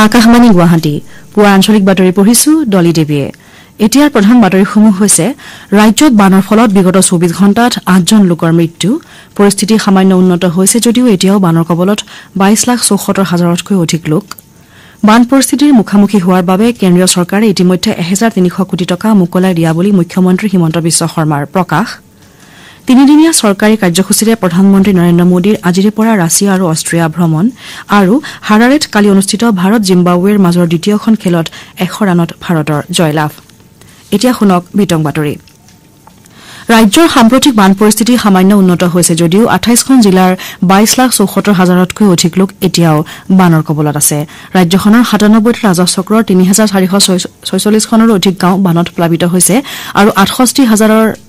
আকাশবাণী গুৱাহাটী পুৱা আঞ্চলিক বাতৰি পঢ়িছো ডলি দেৱীয়ে এতিয়াৰ প্ৰধান বাতৰিসমূহ হৈছে ৰাজ্যত বানৰ ফলত বিগত 24 ঘণ্টাত 8জন লোকৰ মৃত্যু পৰিস্থিতি সামান্য উন্নত হৈছে যদিও এতিয়াও বানৰ কবলত 22,74,000তকৈ অধিক লোক বান পৰিস্থিতিৰ মুখামুখি হোৱাৰ বাবে কেন্দ্ৰীয় চৰকাৰে ইতিমধ্যে 1,300 কোটি টকা মুকলাই দিয়া বুলি মুখ্যমন্ত্ৰী হিমন্ত বিশ্ব শৰ্মাৰ প্ৰকাশ তিনিদিনীয়া চৰকাৰী কাৰ্যসূচীৰে প্ৰধানমন্ত্ৰী নৰেন্দ্ৰ মোদীৰ আজিৰে পৰা ৰাছিয়া আৰু অষ্ট্ৰিয়া ভ্ৰমণ আৰু হাৰাৰেত কালি অনুষ্ঠিত ভাৰত জিম্বাবৱেৰ মাজৰ দ্বিতীয়খন খেলত 100 ৰানত ভাৰতৰ জয়লাভ এতিয়া শুনক বিতং বাতৰি ৰাজ্যৰ সাম্প্ৰতিক বান পৰিস্থিতি সামান্য উন্নত হৈছে যদিও 28খন জিলাৰ 22,74,000তকৈ অধিক লোক এতিয়াও বানৰ কবলত আছে ৰাজ্যখনৰ 97টা ৰাজহ চক্ৰৰ 3,446খনৰো অধিক গাঁও বানত প্লাবিত হৈছে আৰু 68,000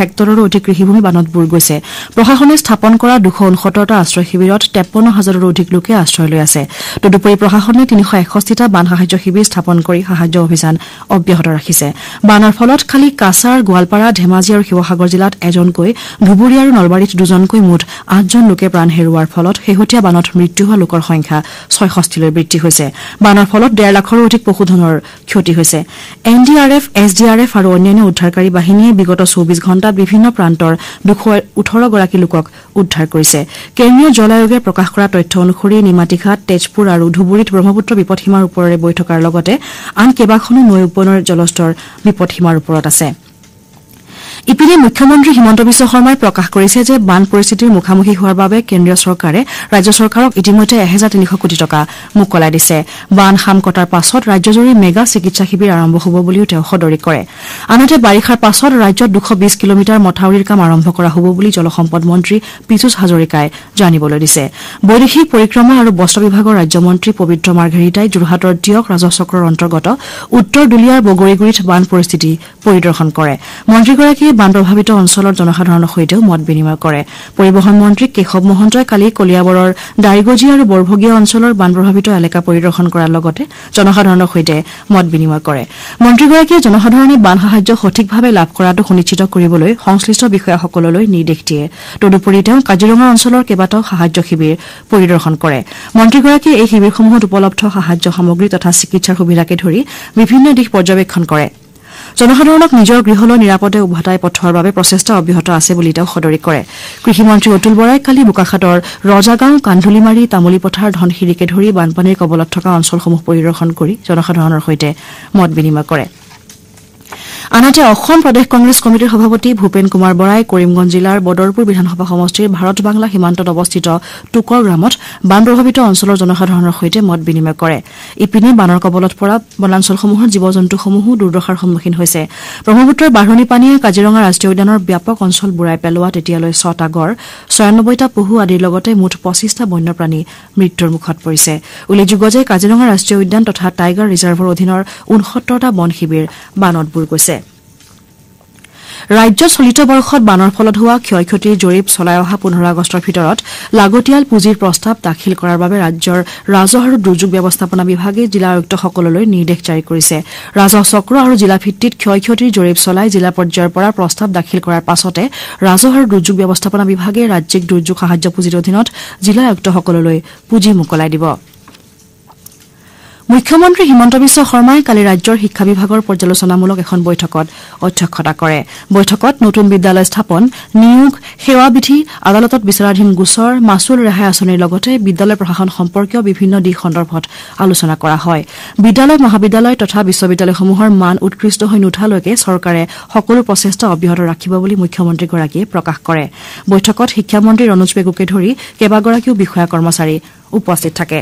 হেক্টৰৰো অধিক কৃষিভূমি বানত বুৰ গৈছে প্ৰশাসনে স্থাপন কৰা 269টা আশ্ৰয় শিবিৰত 53,000ৰো অধিক লোকে আশ্ৰয় লৈ আছে তদুপৰি প্ৰশাসনে 361টা বান সাহায্য শিবিৰ স্থাপন কৰি সাহায্য অভিযান অব্যাহত ৰাখিছে বানৰ ফলত খালি কাছাৰ গোৱালপাৰা ধেমাজি আৰু শিৱসাগৰ জিলাত এজনকৈ ধুবুৰী আৰু নলবাৰীত দুজনকৈ মুঠ 8জন লোকে প্ৰাণ হেৰুওৱাৰ ফলত শেহতীয়া বানত মৃত্যু হোৱা লোকৰ সংখ্যা 66 লৈ বৃদ্ধি হৈছে বানৰ ফলত 1.5 লাখৰো অধিক পশুধনৰ ক্ষতি হৈছে এনডিআৰএফ এছডিআৰএফ আৰু অন্যান্য উদ্ধাৰকাৰী বাহিনীয়ে বিগত 24 ঘণ্টাত বিভিন্ন প্ৰান্তৰ 218 গৰাকী লোকক উদ্ধাৰ কৰিছে কেন্দ্ৰীয় জল আয়োগে প্ৰকাশ কৰা তথ্য অনুসৰি নিমাতীঘাট তেজপুৰ আৰু ধুবুৰীত ব্ৰহ্মপুত্ৰ বিপদসীমাৰ ওপৰেৰে বৈ থকাৰ লগতে আন কেইবাখনো নৈ উপনৈৰ জলস্তৰ বিপদসীমাৰ ওপৰত আছে ইপিনে মুখ্যমন্ত্ৰী হিমন্ত বিশ্ব শৰ্মাই প্ৰকাশ কৰিছে যে বান পৰিস্থিতিৰ মুখামুখি হোৱাৰ বাবে কেন্দ্ৰীয় চৰকাৰে ৰাজ্য চৰকাৰক ইতিমধ্যে 1,300 কোটি টকা মুকলাই দিছে বান হাম কটাৰ পাছত ৰাজ্যজুৰি মেগা চিকিৎসা শিবিৰ আৰম্ভ হ'ব বুলিও তেওঁ সদৰি কৰে আনহাতে বাৰিষাৰ পাছত ৰাজ্যত 220 কিলোমিটাৰ মথাউৰিৰ কাম আৰম্ভ কৰা হ'ব বুলি জলসম্পদ মন্ত্ৰী পীযুষ হাজৰিকাই জানিবলৈ দিছে বৈদেশিক পৰিক্ৰমা আৰু বস্ত্ৰ বিভাগৰ ৰাজ্যমন্ত্ৰী পবিত্ৰ মাৰ্ঘেৰিটাই যোৰহাটৰ দিয়ক ৰাজহ চক্ৰৰ অন্তৰ্গত উত্তৰ দুলিয়াৰ বগৰীগুৰিত বান পৰিস্থিতি পৰিদৰ্শন কৰে মন্ত্ৰীগৰাকীয়ে বান প্ৰভাৱিত অঞ্চলৰ জনসাধাৰণৰ সৈতেও মত বিনিময় কৰে পৰিবহণ মন্ত্ৰী কেশৱ মহন্তই কালি কলিয়াবৰৰ দাইগজি আৰু বৰভগীয়া অঞ্চলৰ বান প্ৰভাৱিত এলেকা পৰিদৰ্শন কৰাৰ লগতে জনসাধাৰণৰ সৈতে মত বিনিময় কৰে মন্ত্ৰীগৰাকীয়ে জনসাধাৰণে বান সাহায্য সঠিকভাৱে লাভ কৰাটো সুনিশ্চিত কৰিবলৈ সংশ্লিষ্ট বিষয়াসকললৈ নিৰ্দেশ দিয়ে তদুপৰি তেওঁ কাজিৰঙা অঞ্চলৰ কেইবাটাও সাহায্য শিবিৰ পৰিদৰ্শন কৰে মন্ত্ৰীগৰাকীয়ে এই শিবিৰসমূহত উপলব্ধ সাহায্য সামগ্ৰী তথা চিকিৎসাৰ সুবিধাকে ধৰি বিভিন্ন দিশ পৰ্যবেক্ষণ কৰে জনসাধাৰণক নিজৰ গৃহলৈ নিৰাপদে উভতাই পঠোৱাৰ বাবে প্ৰচেষ্টা অব্যাহত আছে বুলি তেওঁ সদৰি কৰে কৃষিমন্ত্ৰী অতুল বৰাই কালি বোকাখাতৰ ৰজাগাঁও কান্ধুলিমাৰী তামুলীপথাৰ ধনশিৰিকে ধৰি বানপানীৰ কবলত থকা অঞ্চলসমূহ পৰিদৰ্শন কৰি জনসাধাৰণৰ সৈতে মত বিনিময় কৰে আনহাতে অসম প্ৰদেশ কংগ্ৰেছ কমিটিৰ সভাপতি ভূপেন কুমাৰ বৰাই কৰিমগঞ্জ জিলাৰ বদৰপুৰ বিধানসভা সমষ্টিৰ ভাৰত বাংলা সীমান্তত অৱস্থিত টুকৰ গ্ৰামত বান প্ৰভাৱিত অঞ্চলৰ জনসাধাৰণৰ সৈতে মত বিনিময় কৰে ইপিনে বানৰ কবলত পৰা বনাঞ্চলসমূহৰ জীৱ-জন্তুসমূহো দুৰ্দশাৰ সন্মুখীন হৈছে ব্ৰহ্মপুত্ৰৰ বাঢ়নী পানীয়ে কাজিৰঙা ৰাষ্ট্ৰীয় উদ্যানৰ ব্যাপক অঞ্চল বুৰাই পেলোৱাত এতিয়ালৈ 6টা গড় 96টা পহু আদিৰ লগতে মুঠ 25টা বন্যপ্ৰাণী মৃত্যুৰ মুখত পৰিছে উল্লেখযোগ্য যে কাজিৰঙা ৰাষ্ট্ৰীয় উদ্যান তথা টাইগাৰ ৰিজাৰ্ভৰ অধীনৰ 69টা বন শিবিৰ বানত বুৰ গৈছে ৰাজ্যত চলিত বৰ্ষত বানৰ ফলত হোৱা ক্ষয়ক্ষতিৰ জৰীপ চলাই অহা 15 আগষ্টৰ ভিতৰত লাগতিয়াল পুঁজিৰ প্ৰস্তাৱ দাখিল কৰাৰ বাবে ৰাজ্যৰ ৰাজহ আৰু দুৰ্যোগ ব্যৱস্থাপনা বিভাগে জিলা আয়ুক্তসকললৈ নিৰ্দেশ জাৰি কৰিছে ৰাজহ চক্ৰ আৰু জিলা ভিত্তিত ক্ষয়ক্ষতিৰ জৰীপ চলাই জিলা পৰ্যায়ৰ পৰা প্ৰস্তাৱ দাখিল কৰাৰ পাছতে ৰাজহ আৰু দুৰ্যোগ ব্যৱস্থাপনা বিভাগে ৰাজ্যিক দুৰ্যোগ সাহায্য পুঁজিৰ অধীনত জিলা আয়ুক্তসকললৈ পুঁজি মুকলাই দিব মুখ্যমন্ত্ৰী হিমন্ত বিশ্ব শৰ্মাই কালি ৰাজ্যৰ শিক্ষা বিভাগৰ পৰ্যালোচনামূলক এখন বৈঠকত অধ্যক্ষতা কৰে বৈঠকত নতুন বিদ্যালয় স্থাপন নিয়োগ সেৱা বিধি আদালতত বিচাৰাধীন গোচৰ মাচুল ৰেহাই আঁচনিৰ লগতে বিদ্যালয় প্ৰশাসন সম্পৰ্কীয় বিভিন্ন দিশ সন্দৰ্ভত আলোচনা কৰা হয় বিদ্যালয় মহাবিদ্যালয় তথা বিশ্ববিদ্যালয়সমূহৰ মান উৎকৃষ্ট হৈ নুঠালৈকে চৰকাৰে সকলো প্ৰচেষ্টা অব্যাহত ৰাখিব বুলি মুখ্যমন্ত্ৰীগৰাকীয়ে প্ৰকাশ কৰে বৈঠকত শিক্ষামন্ত্ৰী ৰনোজ পেগুকে ধৰি কেইবাগৰাকীও বিষয়া কৰ্মচাৰী উপস্থিত থাকে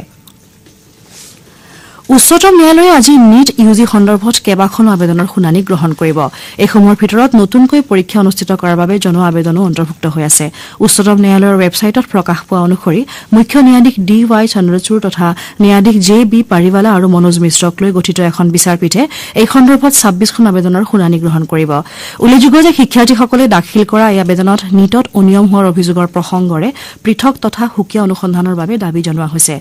উচ্চতম ন্যায়ালয়ে আজি নিট ইউজি সন্দৰ্ভত কেইবাখনো আবেদনৰ শুনানি গ্ৰহণ কৰিব এইসমূহৰ ভিতৰত নতুনকৈ পৰীক্ষা অনুষ্ঠিত কৰাৰ বাবে জনোৱা আবেদনো অন্তৰ্ভুক্ত হৈ আছে উচ্চতম ন্যায়ালয়ৰ ৱেবছাইটত প্ৰকাশ পোৱা অনুসৰি মুখ্য ন্যায়াধীশ DY চন্দ্ৰচূড় তথা ন্যায়াধীশ JB পাৰিৱালা আৰু মনোজ মিশ্ৰক লৈ গঠিত এখন বিচাৰপীঠে এই সন্দৰ্ভত 26খন আবেদনৰ শুনানি গ্ৰহণ কৰিব উল্লেখযোগ্য যে শিক্ষাৰ্থীসকলে দাখিল কৰা এই আবেদনত নিটত অনিয়ম হোৱাৰ অভিযোগৰ প্ৰসংগৰে পৃথক তথা সুকীয়া অনুসন্ধানৰ বাবে দাবী জনোৱা হৈছে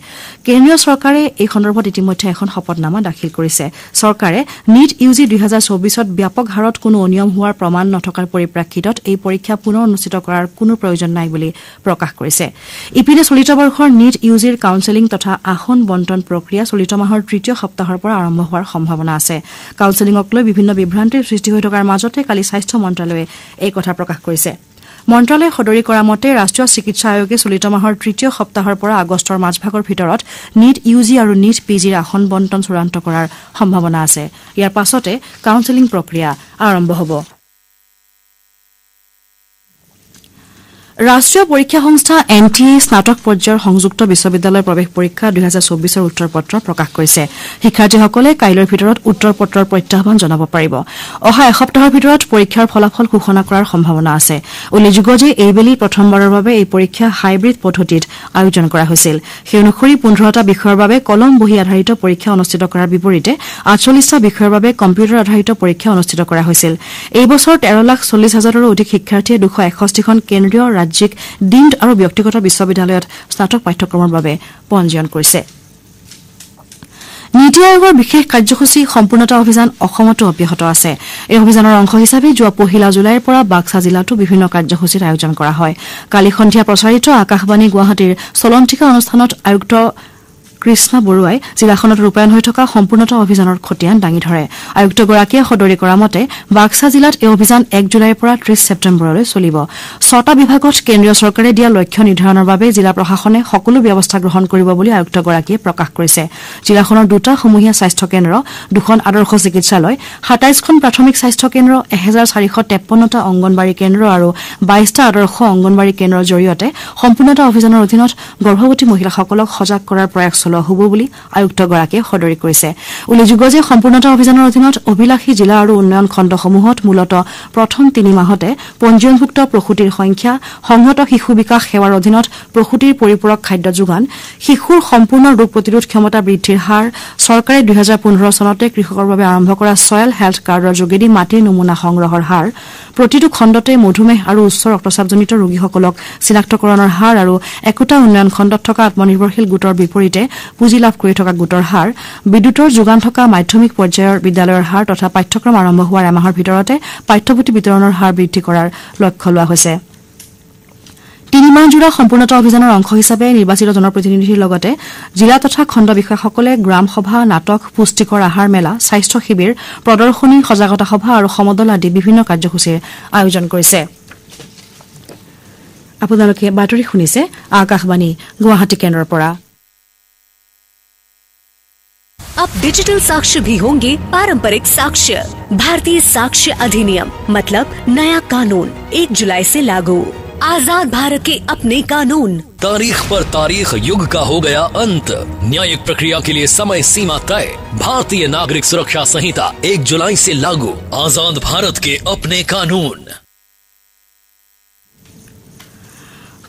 কেন্দ্ৰীয় চৰকাৰে এই সন্দৰ্ভত ইতিমধ্যে এখন শপতনামা দাখিল কৰিছে চৰকাৰে নীট ইউজি 2024ত ব্যাপক হাৰত কোনো অনিয়ম হোৱাৰ প্ৰমাণ নথকাৰ পৰিপ্ৰেক্ষিতত এই পৰীক্ষা পুনৰ অনুষ্ঠিত কৰাৰ কোনো প্ৰয়োজন নাই বুলি প্ৰকাশ কৰিছে ইপিনে চলিত বৰ্ষৰ নীট ইউজিৰ কাউন্সেলিং তথা আসন বণ্টন প্ৰক্ৰিয়া চলিত মাহৰ তৃতীয় সপ্তাহৰ পৰা আৰম্ভ হোৱাৰ সম্ভাৱনা আছে কাউন্সেলিংক লৈ বিভিন্ন বিভ্ৰান্তিৰ সৃষ্টি হৈ থকাৰ মাজতে কালি স্বাস্থ্য মন্ত্ৰালয়ে এই কথা প্ৰকাশ কৰিছে মন্ত্ৰালয়ে সদৰি কৰা মতে ৰাষ্ট্ৰীয় চিকিৎসা আয়োগে চলিত মাহৰ তৃতীয় সপ্তাহৰ পৰা আগষ্টৰ মাজভাগৰ ভিতৰত নীট ইউজি আৰু নীট পিজিৰ আসন বণ্টন চূড়ান্ত কৰাৰ সম্ভাৱনা আছে ইয়াৰ পাছতে কাউন্সেলিং প্ৰক্ৰিয়া আৰম্ভ হ'ব ৰাষ্ট্ৰীয় পৰীক্ষা সংস্থা এনটিএ স্নাতক পৰ্যায়ৰ সংযুক্ত বিশ্ববিদ্যালয়ৰ প্ৰৱেশ পৰীক্ষা 2024ৰ উত্তৰপত্ৰ প্ৰকাশ কৰিছে শিক্ষাৰ্থীসকলে কাইলৈৰ ভিতৰত উত্তৰপত্ৰৰ প্ৰত্যাহ্বান জনাব পাৰিব অহা এসপ্তাহৰ ভিতৰত পৰীক্ষাৰ ফলাফল ঘোষণা কৰাৰ সম্ভাৱনা আছে উল্লেখযোগ্য যে এইবেলি প্ৰথমবাৰৰ বাবে এই পৰীক্ষা হাইব্ৰিড পদ্ধতিত আয়োজন কৰা হৈছিল সেই অনুসৰি 15টা বিষয়ৰ বাবে কলম বহি আধাৰিত পৰীক্ষা অনুষ্ঠিত কৰাৰ বিপৰীতে 48টা বিষয়ৰ বাবে কম্পিউটাৰ আধাৰিত পৰীক্ষা অনুষ্ঠিত কৰা হৈছিল এই বছৰ 13,40,000ৰো অধিক শিক্ষাৰ্থীয়ে 261খন কেন্দ্ৰীয় ৰাজ্যিক ডিমড আৰু ব্যক্তিগত বিশ্ববিদ্যালয়ত স্নাতক পাঠ্যক্ৰমৰ বাবে পঞ্জীয়ন কৰিছে নীতি আয়োগৰ বিশেষ কাৰ্যসূচী সম্পূৰ্ণতা অভিযান অসমতো অব্যাহত আছে এই অভিযানৰ অংশ হিচাপে যোৱা 1 জুলাইৰ পৰা বাক্সা জিলাতো বিভিন্ন কাৰ্যসূচীৰ আয়োজন কৰা হয় কালি সন্ধিয়া প্ৰচাৰিত আকাশবাণী গুৱাহাটীৰ চলন্তিকা অনুষ্ঠানত আয়ুক্ত কৃষ্ণ বৰুৱাই জিলাখনত ৰূপায়ণ হৈ থকা সম্পূৰ্ণতা অভিযানৰ খতিয়ান দাঙি ধৰে আয়ুক্তগৰাকীয়ে সদৰি কৰা মতে বাক্সা জিলাত এই অভিযান 1 জুলাইৰ পৰা 30 ছেপ্টেম্বৰলৈ চলিব 6টা বিভাগত কেন্দ্ৰীয় চৰকাৰে দিয়া লক্ষ্য নিৰ্ধাৰণৰ বাবে জিলা প্ৰশাসনে সকলো ব্যৱস্থা গ্ৰহণ কৰিব বুলি আয়ুক্তগৰাকীয়ে প্ৰকাশ কৰিছে জিলাখনৰ 2টা সমূহীয়া স্বাস্থ্য কেন্দ্ৰ 2খন আদৰ্শ চিকিৎসালয় 27খন প্ৰাথমিক স্বাস্থ্য কেন্দ্ৰ 1453টা অংগনবাড়ী কেন্দ্ৰ আৰু 22টা আদৰ্শ অংগনবাড়ী কেন্দ্ৰৰ জৰিয়তে সম্পূৰ্ণতা অভিযানৰ অধীনত গৰ্ভৱতী মহিলাসকলক সজাগ কৰাৰ প্ৰয়াস হ'ব বুলি আয়ুক্তগৰাকীয়ে সদৰি কৰিছে উল্লেখযোগ্য যে সম্পূৰ্ণতা অভিযানৰ অধীনত অভিলাষী জিলা আৰু উন্নয়ন খণ্ডসমূহত মূলতঃ প্ৰথম 3 মাহতে পঞ্জীয়নভুক্ত প্ৰসূতিৰ সংখ্যা সংহত শিশু বিকাশ সেৱাৰ অধীনত প্ৰসূতিৰ পৰিপূৰক খাদ্য যোগান শিশুৰ সম্পূৰ্ণ ৰোগ প্ৰতিৰোধ ক্ষমতা বৃদ্ধিৰ হাৰ চৰকাৰে 2015 চনতে কৃষকৰ বাবে আৰম্ভ কৰা সয়েল হেল্থ কাৰ্ডৰ যোগেদি মাটিৰ নমুনা সংগ্ৰহৰ হাৰ প্ৰতিটো খণ্ডতে মধুমেহ আৰু উচ্চ ৰক্তচাপজনিত ৰোগীসকলক চিনাক্তকৰণৰ হাৰ আৰু একোটা উন্নয়ন খণ্ডত থকা আত্মনিৰ্ভৰশীল গোটৰ বিপৰীতে পুঁজি লাভ কৰি থকা গোটৰ হাৰ বিদ্যুতৰ যোগান থকা মাধ্যমিক পৰ্যায়ৰ বিদ্যালয়ৰ হাৰ তথা পাঠ্যক্ৰম আৰম্ভ হোৱাৰ এমাহৰ ভিতৰতে পাঠ্যপুথি বিতৰণৰ হাৰ বৃদ্ধি কৰাৰ লক্ষ্য লোৱা হৈছে 3 মাহ জোৰা সম্পূৰ্ণতা অভিযানৰ অংশ হিচাপে নিৰ্বাচিত জনপ্ৰতিনিধিৰ লগতে জিলা তথা খণ্ড বিষয়াসকলে গ্ৰাম সভা নাটক পুষ্টিকৰ আহাৰ মেলা স্বাস্থ্য শিবিৰ প্ৰদৰ্শনী সজাগতা সভা আৰু সমদল আদি বিভিন্ন কাৰ্যসূচীৰ আয়োজন কৰিছে আপোনালোকে বাতৰি শুনিছে আকাশবাণী গুৱাহাটী কেন্দ্ৰৰ পৰা अब डिजिटल साक्ष्य भी होंगे पारंपरिक साक्ष्य भारतीय साक्ष्य अधिनियम मतलब नया कानून 1 जुलाई से लागू आजाद भारत के अपने कानून तारीख पर तारीख युग का हो गया अंत न्यायिक प्रक्रिया के लिए समय सीमा तय भारतीय नागरिक सुरक्षा संहिता 1 जुलाई से लागू आजाद भारत के अपने कानून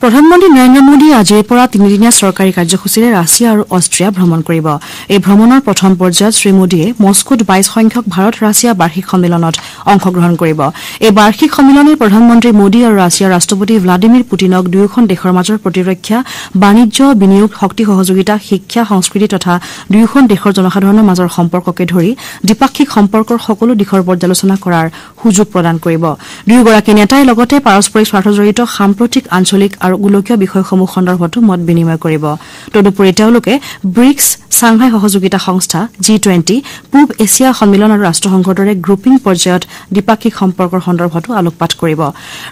প্ৰধানমন্ত্ৰী নৰেন্দ্ৰ মোদী আজিৰ পৰা 3দিনীয়া চৰকাৰী কাৰ্যসূচীৰে ৰাছিয়া আৰু অষ্ট্ৰিয়া ভ্ৰমণ কৰিব এই ভ্ৰমণৰ প্ৰথম পৰ্যায়ত শ্ৰী মোদীয়ে মস্কোত 22 সংখ্যক ভাৰত ৰাছিয়া বাৰ্ষিক সন্মিলনত অংশগ্ৰহণ কৰিব এই বাৰ্ষিক সন্মিলনে প্ৰধানমন্ত্ৰী মোদী আৰু ৰাছিয়াৰ ৰাষ্ট্ৰপতি ভ্লাদিমিৰ পুটিনক দুয়োখন দেশৰ মাজৰ প্ৰতিৰক্ষা বাণিজ্য বিনিয়োগ শক্তি সহযোগিতা শিক্ষা সংস্কৃতি তথা দুয়োখন দেশৰ জনসাধাৰণৰ মাজৰ সম্পৰ্ককে ধৰি দ্বিপাক্ষিক সম্পৰ্কৰ সকলো দিশৰ পৰ্যালোচনা কৰাৰ সুযোগ প্ৰদান কৰিব দুয়োগৰাকী নেতাই লগতে পাৰস্পৰিক স্বাৰ্থজড়িত সাম্প্ৰতিক আঞ্চলিক আৰু গোলকীয় বিষয়সমূহ সন্দৰ্ভতো মত বিনিময় কৰিব তদুপৰি তেওঁলোকে ব্ৰিক্স সাংঘাই সহযোগিতা সংস্থা G20 পূব এছিয়া সন্মিলন আৰু ৰাষ্ট্ৰসংঘৰ দৰে গ্ৰুপিং পৰ্যায়ত দ্বিপাক্ষিক সম্পৰ্কৰ সন্দৰ্ভতো আলোকপাত কৰিব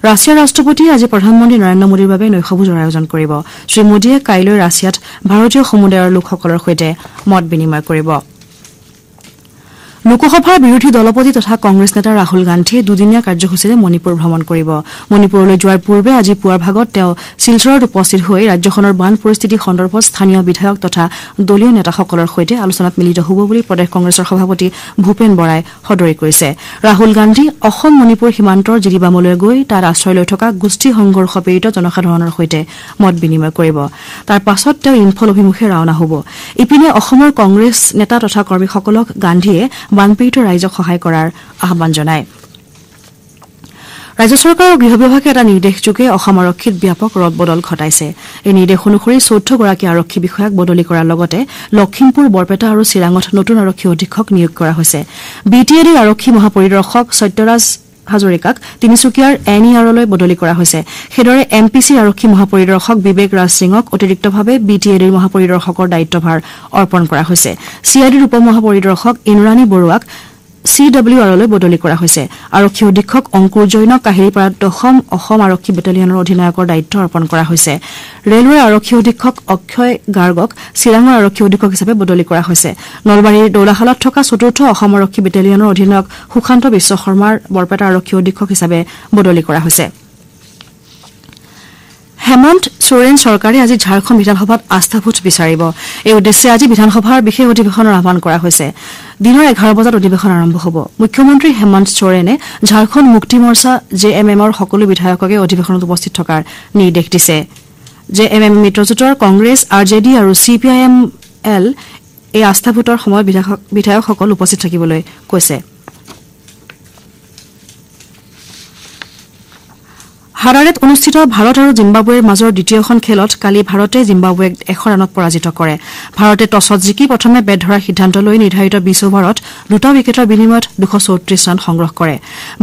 ৰাছিয়াৰ ৰাষ্ট্ৰপতিয়ে আজি প্ৰধানমন্ত্ৰী নৰেন্দ্ৰ মোদীৰ বাবে নৈশভোজৰ আয়োজন কৰিব শ্ৰী মোদীয়ে কাইলৈ ৰাছিয়াত ভাৰতীয় সমুদায়ৰ লোকসকলৰ সৈতে মত বিনিময় কৰিব লোকসভাৰ বিৰোধী দলপতি তথা কংগ্ৰেছ নেতা ৰাহুল গান্ধীয়ে দুদিনীয়া কাৰ্যসূচীৰে মণিপুৰ ভ্ৰমণ কৰিব মণিপুৰলৈ যোৱাৰ পূৰ্বে আজি পুৱাৰ ভাগত তেওঁ শিলচৰত উপস্থিত হৈ ৰাজ্যখনৰ বান পৰিস্থিতি সন্দৰ্ভত স্থানীয় বিধায়ক তথা দলীয় নেতাসকলৰ সৈতে আলোচনাত মিলিত হ'ব বুলি প্ৰদেশ কংগ্ৰেছৰ সভাপতি ভূপেন বৰাই সদৰি কৰিছে ৰাহুল গান্ধী অসম মণিপুৰ সীমান্তৰ জিৰিবামলৈ গৈ তাত আশ্ৰয় লৈ থকা গোষ্ঠী সংঘৰ্ষ পীড়িত জনসাধাৰণৰ সৈতে মত বিনিময় কৰিব তাৰ পাছত তেওঁ ইম্ফল অভিমুখে ৰাওনা হ'ব ইপিনে অসমৰ কংগ্ৰেছ নেতা তথা কৰ্মীসকলক গান্ধীয়ে বানপীড়িত ৰাইজক সহায় কৰাৰ আহ্বান জনায় ৰাজ্য চৰকাৰৰ গৃহ বিভাগে এটা নিৰ্দেশযোগে অসম আৰক্ষীত ব্যাপক ৰদবদল ঘটাইছে। এই নিৰ্দেশ অনুসৰি 14গৰাকী আৰক্ষী বিষয়াক বদলি কৰাৰ লগতে লখিমপুৰ, বৰপেটা আৰু চিৰাঙত নতুন আৰক্ষী অধীক্ষক নিয়োগ কৰা হৈছে। BTADৰ আৰক্ষী মহাপৰিদৰ্শক সত্যৰাজ হাজৰিকাক তিনিচুকীয়াৰ NERলৈ বদলি কৰা হৈছে। সেইদৰে MPCৰ আৰক্ষী মহাপৰিদৰ্শক বিবেক ৰাজ সিঙক অতিৰিক্তভাৱে BTADৰ মহাপৰিদৰ্শকৰ দায়িত্বভাৰ অৰ্পণ কৰা হৈছে। CIDৰ উপ মহাপৰিদৰ্শক ইন্দ্ৰাণী বৰুৱাক CWRলৈ বদলি কৰা হৈছে। আৰক্ষী অধীক্ষক অংকুৰ জৈনক কাহিলীপাৰাত 10ম অসম আৰক্ষী বেটেলিয়নৰ অধিনায়কৰ দায়িত্ব অৰ্পণ কৰা হৈছে। ৰেলৱেৰ আৰক্ষী অধীক্ষক অক্ষয় গাৰ্গক চিৰাঙৰ আৰক্ষী অধীক্ষক হিচাপে বদলি কৰা হৈছে। নলবাৰীৰ দৌলাশালত থকা 4ৰ্থ অসম আৰক্ষী বেটেলিয়নৰ অধিনায়ক সুশান্ত বিশ্ব শৰ্মাৰ বৰপেটা আৰক্ষী অধীক্ষক হিচাপে বদলি কৰা হৈছে। হেমন্ত সোৰেন চৰকাৰে আজি ঝাৰখণ্ড বিধানসভাত আস্থা ভোট বিচাৰিব। এই উদ্দেশ্যে আজি বিধানসভাৰ বিশেষ অধিৱেশনৰ আহ্বান কৰা হৈছে। দিনৰ 11 বজাত অধিৱেশন আৰম্ভ হ'ব। মুখ্যমন্ত্ৰী হেমন্ত সোৰেনে ঝাৰখণ্ড মুক্তি মৰ্চা JMMৰ সকলো বিধায়ককে অধিৱেশনত উপস্থিত থকাৰ নিৰ্দেশ দিছে। JMM মিত্ৰজোঁটৰ কংগ্ৰেছ, RJD আৰু CPIML এই আস্থা ভোটৰ সময়ত বিধায়কসকল উপস্থিত থাকিবলৈ কৈছে। হাৰাৰেত অনুষ্ঠিত ভাৰত আৰু জিম্বাবৱেৰ মাজৰ দ্বিতীয়খন খেলত কালি ভাৰতে জিম্বাবৱেক 100 ৰানত পৰাজিত কৰে। ভাৰতে টছত জিকি প্ৰথমে বেট ধৰাৰ সিদ্ধান্ত লৈ নিৰ্ধাৰিত 20 অভাৰত 2টা উইকেটৰ বিনিময়ত 234 ৰান সংগ্ৰহ কৰে।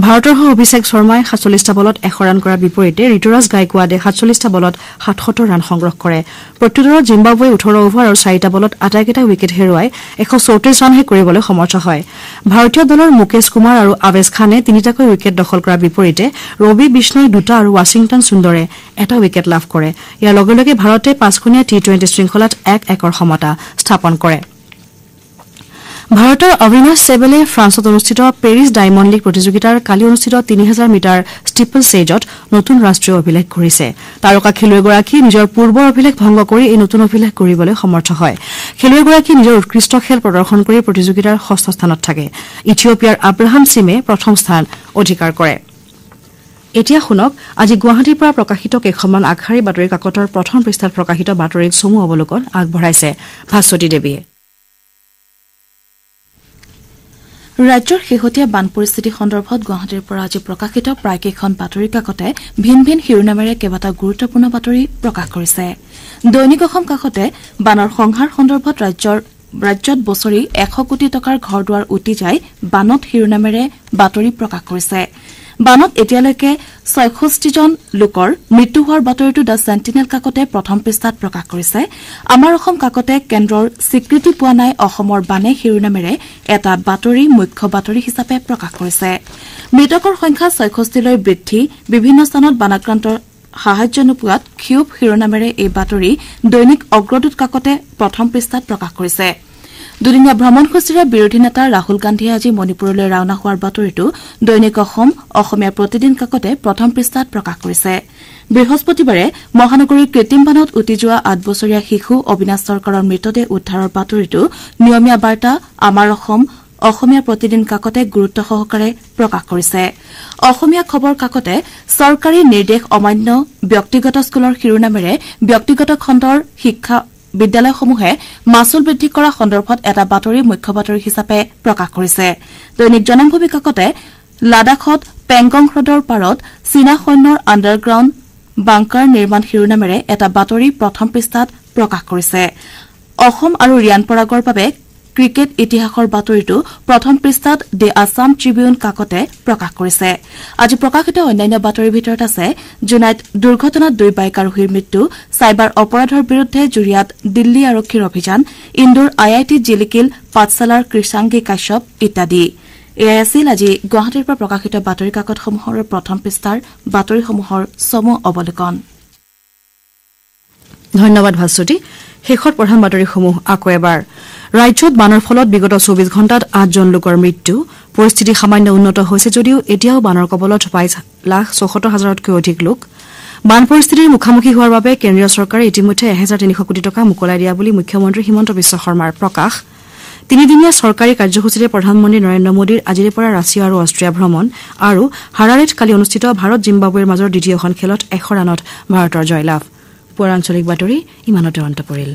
ভাৰতৰ হৈ অভিষেক শৰ্মাই 47টা বলত 100 ৰান কৰাৰ বিপৰীতে ঋতুৰাজ গায়কোৱাডে 47টা বলত 77 ৰান সংগ্ৰহ কৰে। প্ৰত্যুত্তৰত জিম্বাবৱে 18 অভাৰ আৰু 4টা বলত আটাইকেইটা উইকেট হেৰুৱাই 134 ৰানহে কৰিবলৈ সমৰ্থ হয়। ভাৰতীয় দলৰ মুকেশ কুমাৰ আৰু আৱেজ খানে 3টাকৈ উইকেট দখল কৰাৰ বিপৰীতে ৰবি বিষ্ণই 2টা আৰু ৱাশ্বিংটন সুন্দৰে 1টা উইকেট লাভ কৰে। ইয়াৰ লগে লগে ভাৰতে 5খনীয়া T20 শৃংখলাত 1-1ৰ সমতা স্থাপন কৰে। ভাৰতৰ অবিনাশ চেবেলে ফ্ৰান্সত অনুষ্ঠিত পেৰিছ ডায়মণ্ড লীগ প্ৰতিযোগিতাৰ কালি অনুষ্ঠিত 3000 মিটাৰ ষ্টিপল ছেজত নতুন ৰাষ্ট্ৰীয় অভিলেখ গঢ়িছে। তাৰকা খেলুৱৈগৰাকী নিজৰ পূৰ্বৰ অভিলেখ ভংগ কৰি এই নতুন অভিলেখ গঢ়িবলৈ সমৰ্থ হয়। খেলুৱৈগৰাকী নিজৰ উৎকৃষ্ট খেল প্ৰদৰ্শন কৰি প্ৰতিযোগিতাৰ 6ষ্ঠ স্থানত থাকে। ইথিঅপিয়াৰ আব্ৰাহাম সিমে প্ৰথম স্থান অধিকাৰ কৰে। এতিয়া শুনক আজি গুৱাহাটীৰ পৰা প্ৰকাশিত কেইখনমান আগশাৰীৰ বাতৰি কাকতৰ প্ৰথম পৃষ্ঠাত প্ৰকাশিত বাতৰিৰ চমু অৱলোকন আগবঢ়াইছে ভাস্বতী দেৱীয়ে। ৰাজ্যৰ শেহতীয়া বান পৰিস্থিতি সন্দৰ্ভত গুৱাহাটীৰ পৰা আজি প্ৰকাশিত প্ৰায়কেইখন বাতৰি কাকতে ভিন ভিন শিৰোনামেৰে কেইবাটাও গুৰুত্বপূৰ্ণ বাতৰি প্ৰকাশ কৰিছে। দৈনিক অসম কাকতে বানৰ সংহাৰ সন্দৰ্ভত ৰাজ্যত বছৰি 100 কোটি টকাৰ ঘৰ দুৱাৰ উটি যায় বানত শিৰোনামেৰে বাতৰি প্ৰকাশ কৰিছে। বানত এতিয়ালৈকে 66জন লোকৰ মৃত্যু হোৱাৰ বাতৰিটো দ্য চেণ্টিনেল কাকতে প্ৰথম পৃষ্ঠাত প্ৰকাশ কৰিছে। আমাৰ অসম কাকতে কেন্দ্ৰৰ স্বীকৃতি পোৱা নাই অসমৰ বানে শিৰোনামেৰে এটা বাতৰি মুখ্য বাতৰি হিচাপে প্ৰকাশ কৰিছে। মৃতকৰ সংখ্যা 66লৈ বৃদ্ধি, বিভিন্ন স্থানত বানাক্ৰান্তৰ সাহায্য নোপোৱাত ক্ষোভ শিৰোনামেৰে এই বাতৰি দৈনিক অগ্ৰদূত কাকতে প্ৰথম পৃষ্ঠাত প্ৰকাশ কৰিছে। দুদিনীয়া ভ্ৰমণসূচীৰে বিৰোধী নেতা ৰাহুল গান্ধীয়ে আজি মণিপুৰলৈ ৰাওনা হোৱাৰ বাতৰিটো দৈনিক অসমীয়া প্ৰতিদিন কাকতে প্ৰথম পৃষ্ঠাত প্ৰকাশ কৰিছে। বৃহস্পতিবাৰে মহানগৰীৰ কৃত্ৰিম বানত উটি যোৱা 8 বছৰীয়া শিশু অবিনাশ চৰকাৰৰ মৃতদেহ উদ্ধাৰৰ বাতৰিটো নিয়মীয়া বাৰ্তা আমাৰ অসমীয়া প্ৰতিদিন কাকতে গুৰুত্ব সহকাৰে প্ৰকাশ কৰিছে। অসমীয়া খবৰ কাকতে চৰকাৰী নিৰ্দেশ অমান্য ব্যক্তিগত স্কুলৰ শিৰোনামেৰে ব্যক্তিগত খণ্ডৰ শিক্ষা বিদ্যালয়সমূহে মাচুল বৃদ্ধি কৰা সন্দৰ্ভত এটা বাতৰি মুখ্য বাতৰি হিচাপে প্ৰকাশ কৰিছে। দৈনিক জনমভূমি কাকতে লাডাখত পেংগং হ্ৰদৰ পাৰত চীনা সৈন্যৰ আণ্ডাৰগ্ৰাউণ্ড বাংকাৰ নিৰ্মাণ শিৰোনামেৰে এটা বাতৰি প্ৰথম পৃষ্ঠাত প্ৰকাশ কৰিছে। অসম আৰু ৰিয়ান পৰাগৰ বাবে ক্ৰিকেট ইতিহাসৰ বাতৰিটো প্ৰথম পৃষ্ঠাত দি আছাম ট্ৰিবিউন কাকতে প্ৰকাশ কৰিছে। আজি প্ৰকাশিত অন্যান্য বাতৰিৰ ভিতৰত আছে জুনাইত দুৰ্ঘটনাত 2 বাইক আৰোহীৰ মৃত্যু, চাইবাৰ অপৰাধৰ বিৰুদ্ধে জুৰিয়াত দিল্লী আৰক্ষীৰ অভিযান, ইন্দোৰ IIT জিলিকিল পাঠশালাৰ কৃষাংগী কাশ্যপ ইত্যাদি। এয়াই আছিল আজি গুৱাহাটীৰ পৰা প্ৰকাশিত বাতৰি কাকতসমূহৰ প্ৰথম পৃষ্ঠাৰ বাতৰিসমূহৰ চমু অৱলোকন। ধন্যবাদ ভাস্বতী। শেষত প্ৰধান বাতৰিসমূহ আকৌ এবাৰ। ৰাজ্যত বানৰ ফলত বিগত 24 ঘণ্টাত 8জন লোকৰ মৃত্যু। পৰিস্থিতি সামান্য উন্নত হৈছে যদিও এতিয়াও বানৰ কবলত 22,74,000তকৈ অধিক লোক। বান পৰিস্থিতিৰ মুখামুখি হোৱাৰ বাবে কেন্দ্ৰীয় চৰকাৰে ইতিমধ্যে 1,300 কোটি টকা মোকলাই দিয়া বুলি মুখ্যমন্ত্ৰী হিমন্ত বিশ্ব শৰ্মাৰ প্ৰকাশ। 3দিনীয়া চৰকাৰী কাৰ্যসূচীৰে প্ৰধানমন্ত্ৰী নৰেন্দ্ৰ মোদীৰ আজিৰে পৰা ৰাছিয়া আৰু অষ্ট্ৰিয়া ভ্ৰমণ আৰু হাৰাৰেত কালি অনুষ্ঠিত ভাৰত জিম্বাবৱেৰ মাজৰ দ্বিতীয়খন খেলত 100 ৰানত ভাৰতৰ জয়লাভ। পৌৰাঞ্চলিক বাতৰি ইমানতে অন্ত পৰিল।